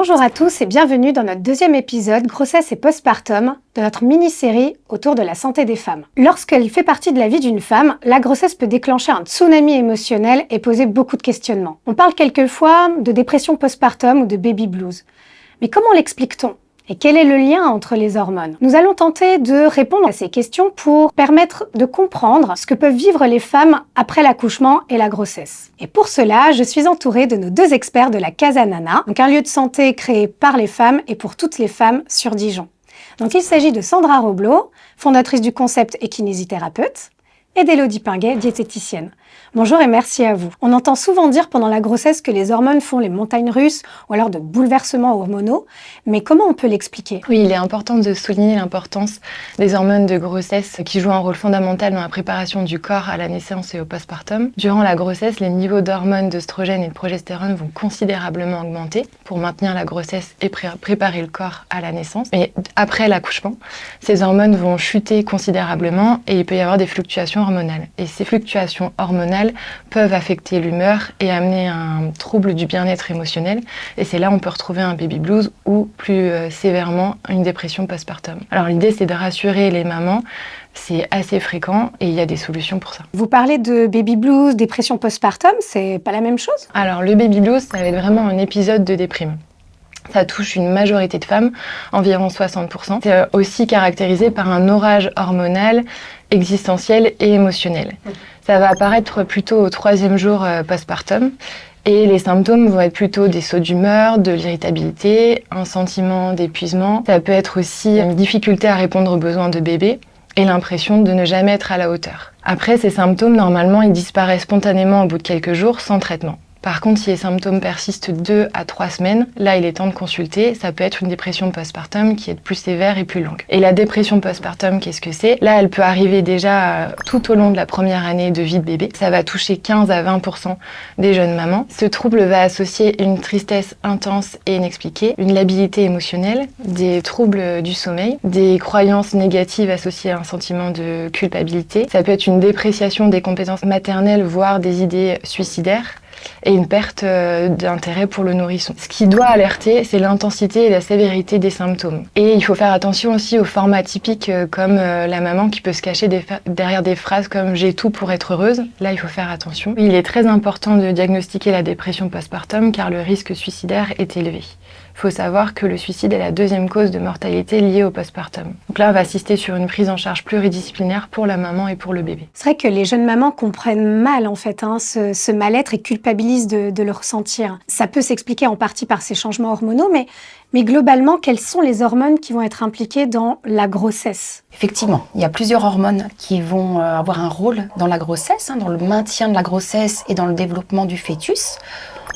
Bonjour à tous et bienvenue dans notre deuxième épisode Grossesse et postpartum de notre mini-série autour de la santé des femmes. Lorsqu'elle fait partie de la vie d'une femme, la grossesse peut déclencher un tsunami émotionnel et poser beaucoup de questionnements. On parle quelquefois de dépression postpartum ou de baby blues. Mais comment l'explique-t-on ? Et quel est le lien entre les hormones ? Nous allons tenter de répondre à ces questions pour permettre de comprendre ce que peuvent vivre les femmes après l'accouchement et la grossesse. Et pour cela, je suis entourée de nos deux experts de la Casa Nana, donc un lieu de santé créé par les femmes et pour toutes les femmes sur Dijon. Donc il s'agit de Sandra Roblot, fondatrice du concept et kinésithérapeute, et d'Élodie Pinguet, diététicienne. Bonjour et merci à vous. On entend souvent dire pendant la grossesse que les hormones font les montagnes russes ou alors de bouleversements hormonaux, mais comment on peut l'expliquer ? Oui, il est important de souligner l'importance des hormones de grossesse qui jouent un rôle fondamental dans la préparation du corps à la naissance et au postpartum. Durant la grossesse, les niveaux d'hormones d'œstrogène et de progestérone vont considérablement augmenter pour maintenir la grossesse et préparer le corps à la naissance. Mais après l'accouchement, ces hormones vont chuter considérablement et il peut y avoir des fluctuations hormonales. Et ces fluctuations hormonales peuvent affecter l'humeur et amener un trouble du bien-être émotionnel. Et c'est là où on peut retrouver un baby blues ou plus sévèrement une dépression postpartum. Alors l'idée, c'est de rassurer les mamans. C'est assez fréquent et il y a des solutions pour ça. Vous parlez de baby blues, dépression postpartum, c'est pas la même chose ? Alors le baby blues, ça va être vraiment un épisode de déprime. Ça touche une majorité de femmes, environ 60%. C'est aussi caractérisé par un orage hormonal, existentiel et émotionnel. Ça va apparaître plutôt au 3e jour postpartum. Et les symptômes vont être plutôt des sauts d'humeur, de l'irritabilité, un sentiment d'épuisement. Ça peut être aussi une difficulté à répondre aux besoins de bébé et l'impression de ne jamais être à la hauteur. Après, ces symptômes, normalement, ils disparaissent spontanément au bout de quelques jours sans traitement. Par contre, si les symptômes persistent 2 à 3 semaines, là, il est temps de consulter. Ça peut être une dépression postpartum qui est plus sévère et plus longue. Et la dépression postpartum, qu'est-ce que c'est ? Là, elle peut arriver déjà tout au long de la première année de vie de bébé. Ça va toucher 15 à 20% des jeunes mamans. Ce trouble va associer une tristesse intense et inexpliquée, une labilité émotionnelle, des troubles du sommeil, des croyances négatives associées à un sentiment de culpabilité. Ça peut être une dépréciation des compétences maternelles, voire des idées suicidaires, et une perte d'intérêt pour le nourrisson. Ce qui doit alerter, c'est l'intensité et la sévérité des symptômes. Et il faut faire attention aussi aux formes atypiques comme la maman qui peut se cacher derrière des phrases comme « j'ai tout pour être heureuse ». Là, il faut faire attention. Il est très important de diagnostiquer la dépression postpartum car le risque suicidaire est élevé. Il faut savoir que le suicide est la 2e cause de mortalité liée au postpartum. Donc là, on va assister sur une prise en charge pluridisciplinaire pour la maman et pour le bébé. C'est vrai que les jeunes mamans comprennent mal en fait ce mal-être et culpabilisent de le ressentir. Ça peut s'expliquer en partie par ces changements hormonaux, mais globalement, quelles sont les hormones qui vont être impliquées dans la grossesse ? Effectivement, il y a plusieurs hormones qui vont avoir un rôle dans la grossesse, dans le maintien de la grossesse et dans le développement du fœtus.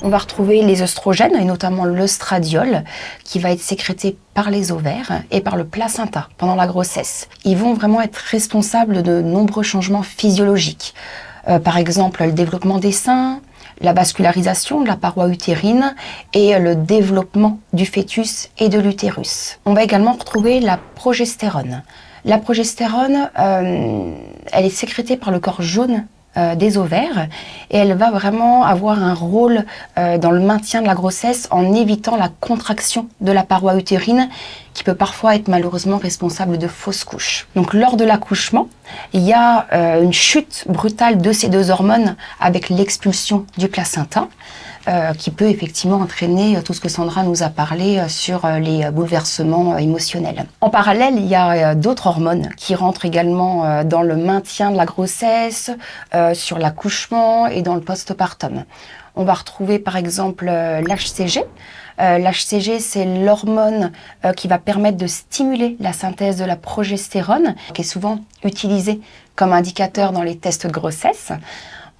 On va retrouver les œstrogènes, et notamment l'œstradiol, qui va être sécrété par les ovaires et par le placenta pendant la grossesse. Ils vont vraiment être responsables de nombreux changements physiologiques. Par exemple, le développement des seins, la vascularisation de la paroi utérine et le développement du fœtus et de l'utérus. On va également retrouver la progestérone. La progestérone, elle est sécrétée par le corps jaune des ovaires et elle va vraiment avoir un rôle dans le maintien de la grossesse en évitant la contraction de la paroi utérine qui peut parfois être malheureusement responsable de fausses couches. Donc lors de l'accouchement, il y a une chute brutale de ces 2 hormones avec l'expulsion du placenta qui peut effectivement entraîner tout ce que Sandra nous a parlé sur les bouleversements émotionnels. En parallèle, il y a d'autres hormones qui rentrent également dans le maintien de la grossesse, sur l'accouchement et dans le postpartum. On va retrouver par exemple l'HCG. L'HCG, c'est l'hormone qui va permettre de stimuler la synthèse de la progestérone, qui est souvent utilisée comme indicateur dans les tests de grossesse.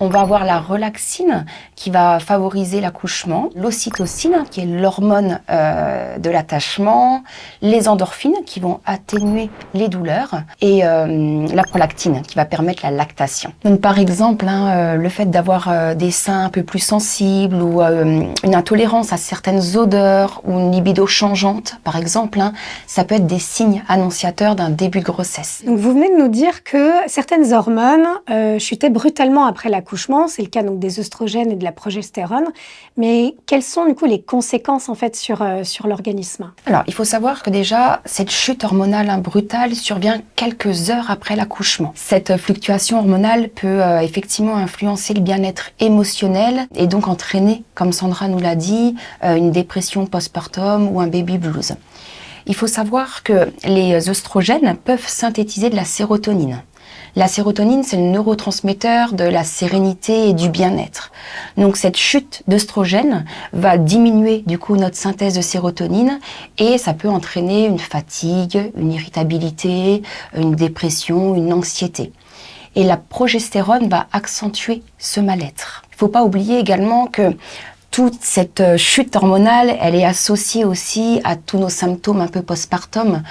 On va avoir la relaxine qui va favoriser l'accouchement, l'ocytocine qui est l'hormone de l'attachement, les endorphines qui vont atténuer les douleurs et la prolactine qui va permettre la lactation. Donc par exemple, le fait d'avoir des seins un peu plus sensibles ou une intolérance à certaines odeurs ou une libido changeante par exemple, ça peut être des signes annonciateurs d'un début de grossesse. Donc vous venez de nous dire que certaines hormones chutaient brutalement après l'accouchement. l'accouchement, c'est le cas donc des œstrogènes et de la progestérone, mais quelles sont du coup les conséquences en fait sur l'organisme? Alors, il faut savoir que déjà, cette chute hormonale brutale survient quelques heures après l'accouchement. Cette fluctuation hormonale peut effectivement influencer le bien-être émotionnel et donc entraîner, comme Sandra nous l'a dit, une dépression postpartum ou un baby blues. Il faut savoir que les œstrogènes peuvent synthétiser de la sérotonine. La sérotonine, c'est le neurotransmetteur de la sérénité et du bien-être. Donc cette chute d'œstrogène va diminuer du coup notre synthèse de sérotonine et ça peut entraîner une fatigue, une irritabilité, une dépression, une anxiété. Et la progestérone va accentuer ce mal-être. Il ne faut pas oublier également que toute cette chute hormonale, elle est associée aussi à tous nos symptômes un peu postpartum,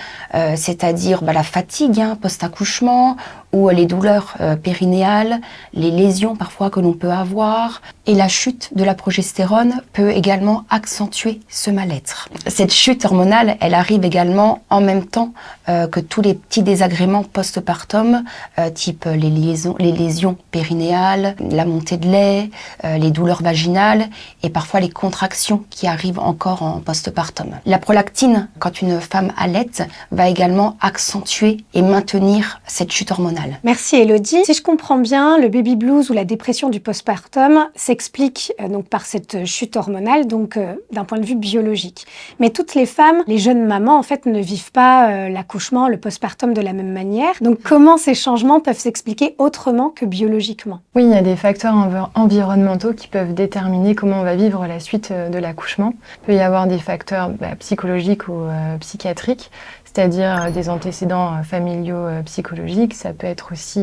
c'est-à-dire la fatigue post-accouchement ou les douleurs périnéales, les lésions parfois que l'on peut avoir. Et la chute de la progestérone peut également accentuer ce mal-être. Cette chute hormonale, elle arrive également en même temps que tous les petits désagréments post-partum, type les lésions périnéales, la montée de lait, les douleurs vaginales et parfois les contractions qui arrivent encore en post-partum. La prolactine, quand une femme allaite, va également accentuer et maintenir cette chute hormonale. Merci Elodie. Si je comprends bien, le baby blues ou la dépression du postpartum s'explique donc par cette chute hormonale, donc d'un point de vue biologique. Mais toutes les femmes, les jeunes mamans en fait ne vivent pas l'accouchement, le postpartum de la même manière. Donc comment ces changements peuvent s'expliquer autrement que biologiquement? Oui, il y a des facteurs environnementaux qui peuvent déterminer comment on va vivre la suite de l'accouchement. Il peut y avoir des facteurs psychologiques ou psychiatriques, c'est-à-dire des antécédents familiaux psychologiques. Ça peut être aussi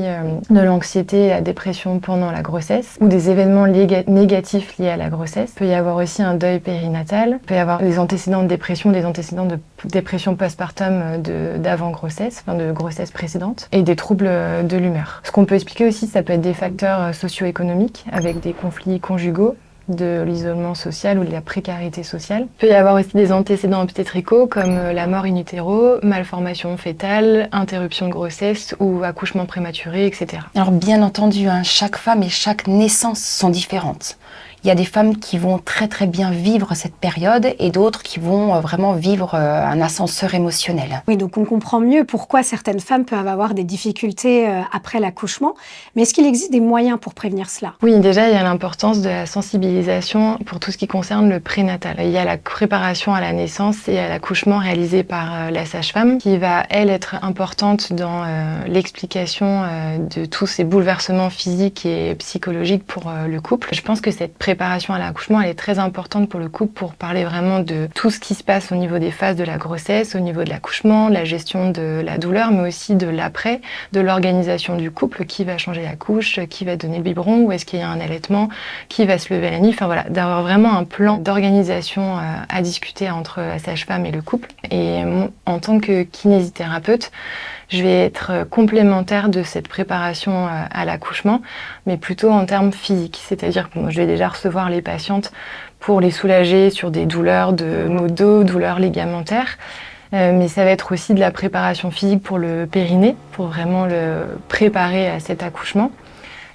de l'anxiété, la dépression pendant la grossesse ou des événements négatifs liés à la grossesse. Il peut y avoir aussi un deuil périnatal. Il peut y avoir des antécédents de dépression, des antécédents de dépression postpartum d'avant-grossesse, enfin de grossesse précédente, et des troubles de l'humeur. Ce qu'on peut expliquer aussi, ça peut être des facteurs socio-économiques avec des conflits conjugaux, de l'isolement social ou de la précarité sociale. Il peut y avoir aussi des antécédents obstétricaux comme la mort in utero, malformation fétale, interruption de grossesse ou accouchement prématuré, etc. Alors bien entendu, chaque femme et chaque naissance sont différentes. Il y a des femmes qui vont très très bien vivre cette période et d'autres qui vont vraiment vivre un ascenseur émotionnel. Oui, donc on comprend mieux pourquoi certaines femmes peuvent avoir des difficultés après l'accouchement. Mais est-ce qu'il existe des moyens pour prévenir cela? Oui, déjà, il y a l'importance de la sensibilisation pour tout ce qui concerne le prénatal. Il y a la préparation à la naissance et à l'accouchement réalisée par la sage-femme qui va, elle, être importante dans l'explication de tous ces bouleversements physiques et psychologiques pour le couple. Je pense que cette préparation à l'accouchement, elle est très importante pour le couple pour parler vraiment de tout ce qui se passe au niveau des phases de la grossesse, au niveau de l'accouchement, la gestion de la douleur, mais aussi de l'après, de l'organisation du couple, qui va changer la couche, qui va donner le biberon, où est-ce qu'il y a un allaitement, qui va se lever la nuit, enfin voilà, d'avoir vraiment un plan d'organisation à discuter entre la sage-femme et le couple. Et en tant que kinésithérapeute, je vais être complémentaire de cette préparation à l'accouchement, mais plutôt en termes physiques. C'est-à-dire que je vais déjà recevoir les patientes pour les soulager sur des douleurs de maux de dos, douleurs ligamentaires. Mais ça va être aussi de la préparation physique pour le périnée, pour vraiment le préparer à cet accouchement.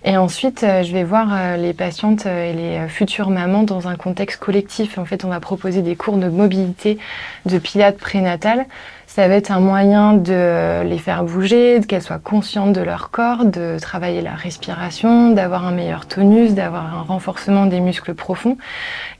Et ensuite, je vais voir les patientes et les futures mamans dans un contexte collectif. En fait, on va proposer des cours de mobilité, de pilates prénatal. Ça va être un moyen de les faire bouger, qu'elles soient conscientes de leur corps, de travailler la respiration, d'avoir un meilleur tonus, d'avoir un renforcement des muscles profonds.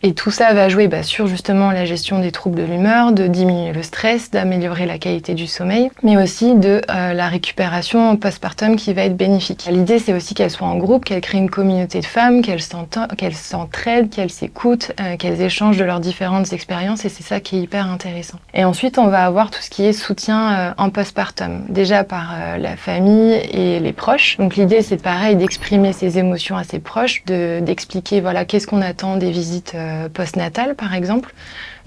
Et tout ça va jouer sur justement la gestion des troubles de l'humeur, de diminuer le stress, d'améliorer la qualité du sommeil, mais aussi de la récupération postpartum qui va être bénéfique. L'idée, c'est aussi qu'elles soient en groupe, qu'elles créent une communauté de femmes, qu'elles s'entraident, qu'elles s'écoutent, qu'elles échangent de leurs différentes expériences, et c'est ça qui est hyper intéressant. Et ensuite, on va avoir tout ce qui est soutien en postpartum, déjà par la famille et les proches. Donc l'idée, c'est pareil, d'exprimer ses émotions à ses proches, d'expliquer qu'est-ce qu'on attend des visites postnatales, par exemple,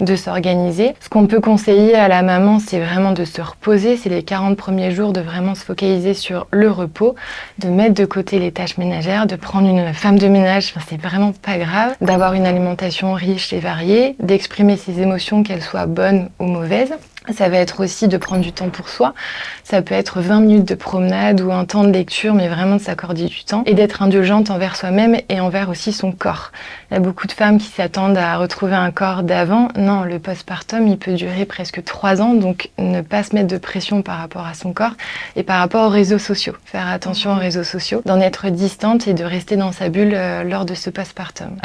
de s'organiser. Ce qu'on peut conseiller à la maman, c'est vraiment de se reposer. C'est les 40 premiers jours de vraiment se focaliser sur le repos, de mettre de côté les tâches ménagères, de prendre une femme de ménage, c'est vraiment pas grave, d'avoir une alimentation riche et variée, d'exprimer ses émotions, qu'elles soient bonnes ou mauvaises. Ça va être aussi de prendre du temps pour soi. Ça peut être 20 minutes de promenade ou un temps de lecture, mais vraiment de s'accorder du temps et d'être indulgente envers soi-même et envers aussi son corps. Il y a beaucoup de femmes qui s'attendent à retrouver un corps d'avant. Non, le postpartum, il peut durer presque 3 ans, donc ne pas se mettre de pression par rapport à son corps et par rapport aux réseaux sociaux. Faire attention aux réseaux sociaux, d'en être distante et de rester dans sa bulle lors de ce postpartum.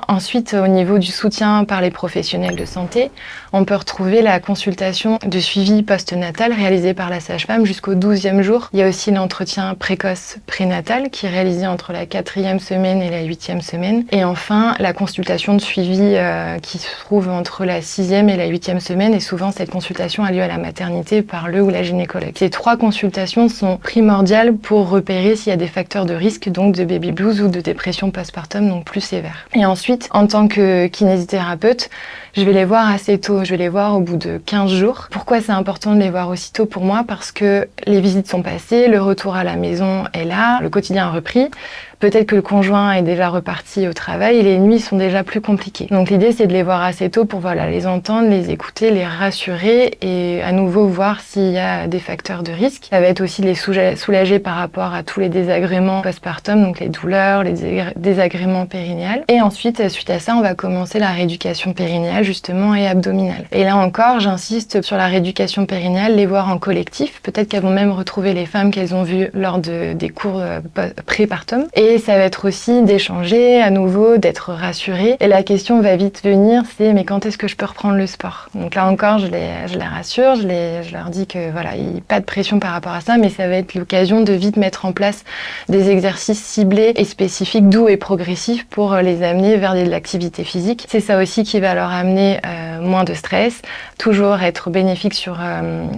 Ensuite, au niveau du soutien par les professionnels de santé, on peut retrouver la consultation de suivi postnatal réalisé par la sage-femme jusqu'au 12e jour. Il y a aussi l'entretien précoce prénatal qui est réalisé entre la 4e semaine et la 8e semaine. Et enfin, la consultation de suivi qui se trouve entre la 6e et la 8e semaine. Et souvent, cette consultation a lieu à la maternité par le ou la gynécologue. Ces 3 consultations sont primordiales pour repérer s'il y a des facteurs de risque, donc de baby blues ou de dépression postpartum, donc plus sévère. Et ensuite, en tant que kinésithérapeute, je vais les voir assez tôt. Je vais les voir au bout de 15 jours. Pourquoi c'est important de les voir aussitôt pour moi? Parce que les visites sont passées, le retour à la maison est là, le quotidien a repris. Peut-être que le conjoint est déjà reparti au travail et les nuits sont déjà plus compliquées. Donc l'idée, c'est de les voir assez tôt pour les entendre, les écouter, les rassurer et à nouveau voir s'il y a des facteurs de risque. Ça va être aussi de les soulager par rapport à tous les désagréments postpartum, donc les douleurs, les désagréments périnéales. Et ensuite, suite à ça, on va commencer la rééducation périnéale justement et abdominale. Et là encore, j'insiste sur la rééducation périnéale, les voir en collectif. Peut-être qu'elles vont même retrouver les femmes qu'elles ont vues lors des cours prépartum. Et ça va être aussi d'échanger à nouveau, d'être rassurée. Et la question va vite venir, c'est mais quand est-ce que je peux reprendre le sport? Donc là encore, je les rassure, je leur dis que voilà, il n'y a pas de pression par rapport à ça, mais ça va être l'occasion de vite mettre en place des exercices ciblés et spécifiques, doux et progressifs pour les amener vers de l'activité physique. C'est ça aussi qui va leur amener moins de stress, toujours être bénéfique sur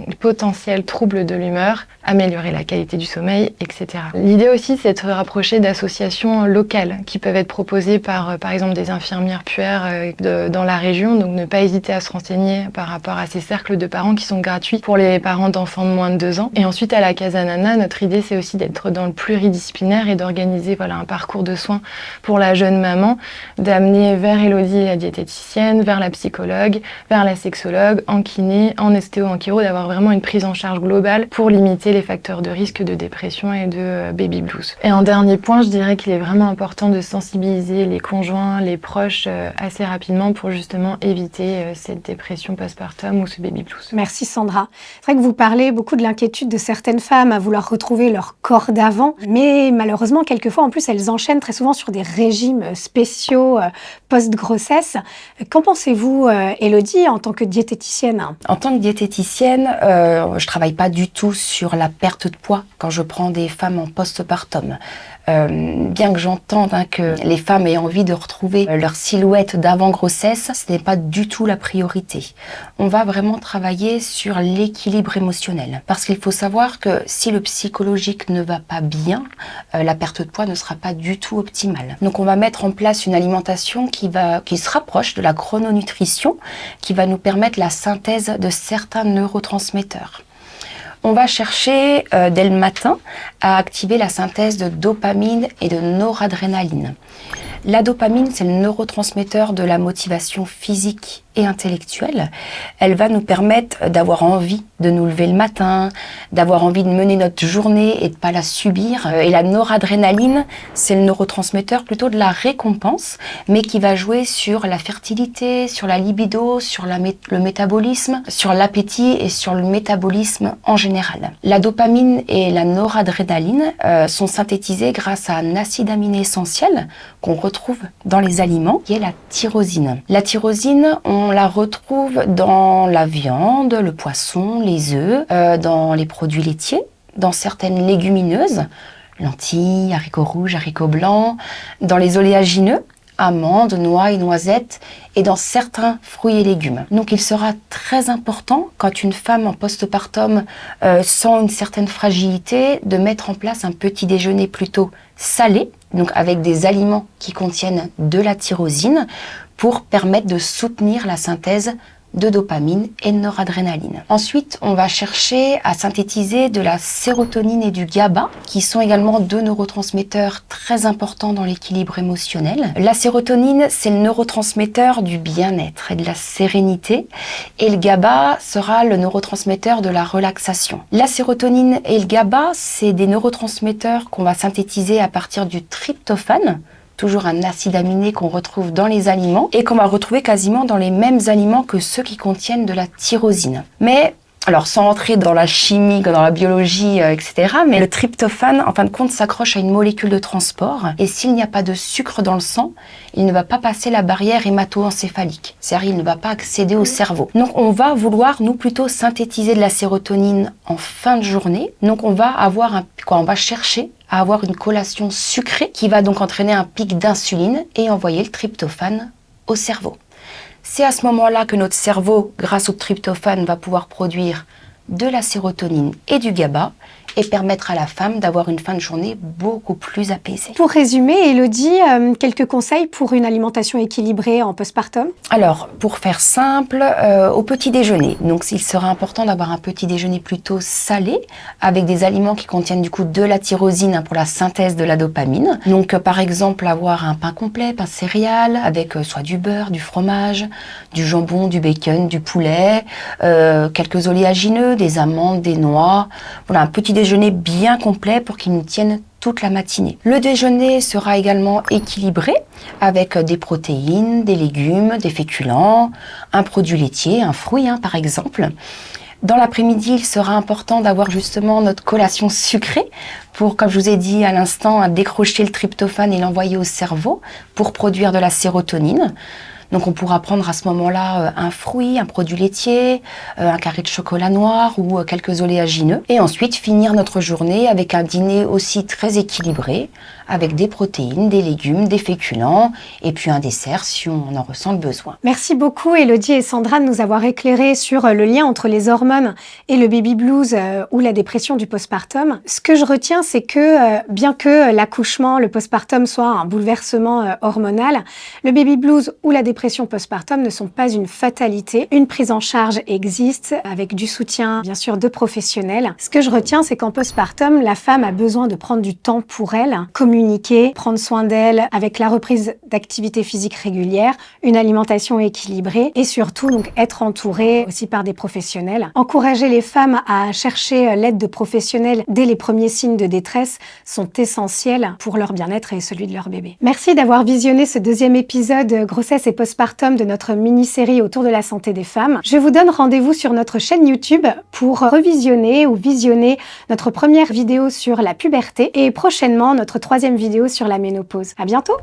les potentiels troubles de l'humeur, améliorer la qualité du sommeil, etc. L'idée aussi, c'est de se rapprocher d'associations locales qui peuvent être proposées par exemple des infirmières puères dans la région, donc ne pas hésiter à se renseigner par rapport à ces cercles de parents qui sont gratuits pour les parents d'enfants de moins de 2 ans. Et ensuite, à la Casa Nana, notre idée, c'est aussi d'être dans le pluridisciplinaire et d'organiser un parcours de soins pour la jeune maman, d'amener vers Elodie, la diététicienne, vers la psychologue, vers la sexologue, en kiné, en ostéo, en chiro, d'avoir vraiment une prise en charge globale pour limiter les facteurs de risque de dépression et de baby blues. Et en dernier point, je dirais qu'il est vraiment important de sensibiliser les conjoints, les proches assez rapidement pour justement éviter cette dépression postpartum ou ce baby blues. Merci Sandra. C'est vrai que vous parlez beaucoup de l'inquiétude de certaines femmes à vouloir retrouver leur corps d'avant, mais malheureusement, quelquefois, en plus, elles enchaînent très souvent sur des régimes spéciaux post-grossesse. Qu'en pensez-vous, Elodie, en tant que diététicienne? En tant que diététicienne, je travaille pas du tout sur la perte de poids quand je prends des femmes en postpartum. Bien que j'entende que les femmes aient envie de retrouver leur silhouette d'avant-grossesse, ce n'est pas du tout la priorité. On va vraiment travailler sur l'équilibre émotionnel. Parce qu'il faut savoir que si le psychologique ne va pas bien, la perte de poids ne sera pas du tout optimale. Donc on va mettre en place une alimentation qui se rapproche de la chrononutrition, qui va nous permettre la synthèse de certains neurotransmetteurs. On va chercher dès le matin à activer la synthèse de dopamine et de noradrénaline. La dopamine, c'est le neurotransmetteur de la motivation physique et intellectuelle. Elle va nous permettre d'avoir envie de nous lever le matin, d'avoir envie de mener notre journée et de ne pas la subir. Et la noradrénaline, c'est le neurotransmetteur plutôt de la récompense, mais qui va jouer sur la fertilité, sur la libido, sur le métabolisme, sur l'appétit et sur le métabolisme en général. La dopamine et la noradrénaline sont synthétisées grâce à un acide aminé essentiel qu'on retrouve dans les aliments, qui est la tyrosine. La tyrosine, on la retrouve dans la viande, le poisson, les œufs, dans les produits laitiers, dans certaines légumineuses, lentilles, haricots rouges, haricots blancs, dans les oléagineux, amandes, noix et noisettes, et dans certains fruits et légumes. Donc il sera très important, quand une femme en postpartum sent une certaine fragilité, de mettre en place un petit déjeuner plutôt salé, donc avec des aliments qui contiennent de la tyrosine, pour permettre de soutenir la synthèse de dopamine et de noradrénaline. Ensuite, on va chercher à synthétiser de la sérotonine et du GABA, qui sont également deux neurotransmetteurs très importants dans l'équilibre émotionnel. La sérotonine, c'est le neurotransmetteur du bien-être et de la sérénité, et le GABA sera le neurotransmetteur de la relaxation. La sérotonine et le GABA, c'est des neurotransmetteurs qu'on va synthétiser à partir du tryptophane, toujours un acide aminé qu'on retrouve dans les aliments et qu'on va retrouver quasiment dans les mêmes aliments que ceux qui contiennent de la tyrosine. Mais, alors sans entrer dans la chimie, dans la biologie, etc., mais le tryptophane, en fin de compte, s'accroche à une molécule de transport et s'il n'y a pas de sucre dans le sang, il ne va pas passer la barrière hémato-encéphalique, c'est-à-dire il ne va pas accéder au cerveau. Donc on va vouloir, nous, plutôt synthétiser de la sérotonine en fin de journée. Donc on va chercher à avoir une collation sucrée qui va donc entraîner un pic d'insuline et envoyer le tryptophane au cerveau. C'est à ce moment-là que notre cerveau, grâce au tryptophane, va pouvoir produire de la sérotonine et du GABA et permettre à la femme d'avoir une fin de journée beaucoup plus apaisée. Pour résumer, Elodie, quelques conseils pour une alimentation équilibrée en postpartum? Alors, pour faire simple, au petit déjeuner. Donc, il sera important d'avoir un petit déjeuner plutôt salé, avec des aliments qui contiennent du coup de la tyrosine pour la synthèse de la dopamine. Donc, par exemple, avoir un pain complet, pain céréales, avec soit du beurre, du fromage, du jambon, du bacon, du poulet, quelques oléagineux, des amandes, des noix. Voilà, un petit déjeuner bien complet pour qu'il nous tienne toute la matinée. Le déjeuner sera également équilibré avec des protéines, des légumes, des féculents, un produit laitier, un fruit par exemple. Dans l'après-midi, il sera important d'avoir justement notre collation sucrée pour, comme je vous ai dit à l'instant, décrocher le tryptophane et l'envoyer au cerveau pour produire de la sérotonine. Donc on pourra prendre à ce moment-là un fruit, un produit laitier, un carré de chocolat noir ou quelques oléagineux. Et ensuite finir notre journée avec un dîner aussi très équilibré, avec des protéines, des légumes, des féculents et puis un dessert si on en ressent le besoin. Merci beaucoup Elodie et Sandra de nous avoir éclairé sur le lien entre les hormones et le baby blues ou la dépression du postpartum. Ce que je retiens, c'est que bien que l'accouchement, le postpartum soit un bouleversement hormonal, le baby blues ou la dépression postpartum ne sont pas une fatalité. Une prise en charge existe avec du soutien, bien sûr, de professionnels. Ce que je retiens, c'est qu'en postpartum, la femme a besoin de prendre du temps pour elle, communiquer, prendre soin d'elle avec la reprise d'activité physique régulière, une alimentation équilibrée et surtout donc être entourée aussi par des professionnels. Encourager les femmes à chercher l'aide de professionnels dès les premiers signes de détresse sont essentiels pour leur bien-être et celui de leur bébé. Merci d'avoir visionné ce deuxième épisode grossesse et postpartum de notre mini-série autour de la santé des femmes. Je vous donne rendez-vous sur notre chaîne YouTube pour revisionner ou visionner notre première vidéo sur la puberté et prochainement notre troisième vidéo sur la ménopause. À bientôt!